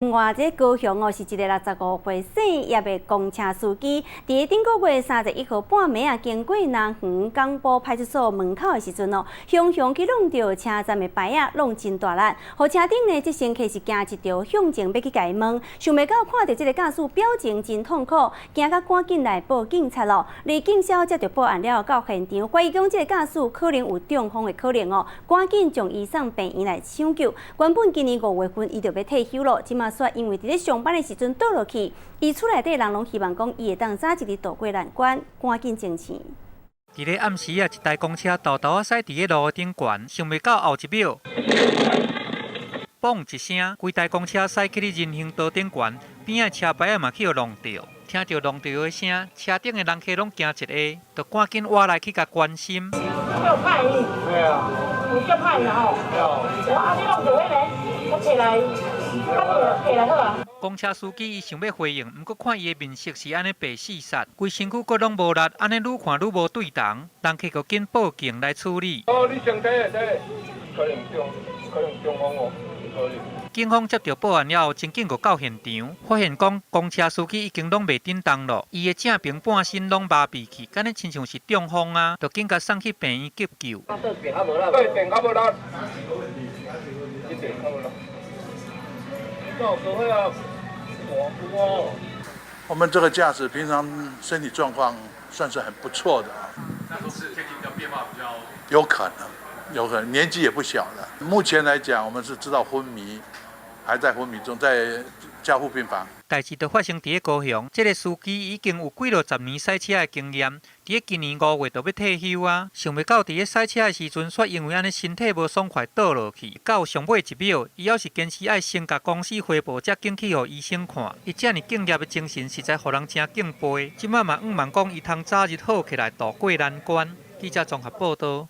另外，这高雄是一个65岁姓叶的公车司机，伫顶个月31号半暝经过南园港埔派出所门口的时阵雄雄去弄到车站的牌仔，弄真大力。后车顶呢，这乘客是行一条向前要去解问，想袂到看到这个驾驶表情真痛苦，惊到赶紧来报警察咯。而警消接到报案了，到现场怀疑讲这个驾驶可能有中风的可能赶紧将伊送病院来抢救。原本今年5月份伊就要退休了，即马说因为伫咧上班的时阵倒落去，伊厝内底人拢希望讲伊会当早一日渡过难关，赶紧挣钱。伫咧暗时一台公车豆豆驶伫个路顶悬，想袂到后一秒，嘣一声，规台公车驶去咧人行道顶悬，边仔车牌嘛去互弄着。听到弄着的声，车顶的人客拢惊一下，就赶紧挖来去甲关心。有派你？对啊。有叫派然后？有。啊，你弄着迄个，我摕来，摕来好啊。公车司机伊想要回应，毋过看伊的面色是安尼白四煞，规身躯佫拢无力，安尼愈看愈无对同，人客佫紧报警来处理。哦，你身体可能中风哦，可能。警方接到报案了后，侦警佫到现场，发现讲公车司机已经拢袂振动了，伊的正边半身拢麻痹去，敢若亲像是中风啊，就紧甲送去病院急救。对，电较无力。一点较无力。那不会啊，我们这个驾驶平常身体状况算是很不错的啊。那都是最近的变化比较有可能，年纪也不小了。目前来讲，我们是知道昏迷，还在昏迷中，在加护病房。代志就发生伫高雄，这个司机已经有几落10年赛车的经验，伫今年5月就要退休啊。想袂到伫咧赛车的时阵，却因为安尼身体无爽快倒落去，到上尾一秒，伊还是坚持爱先甲公司汇报，才紧去互医生看。伊遮尔敬业的精神，实在互人真敬佩。即摆嘛，望讲伊通早日好起来，渡过难关。记者综合报道。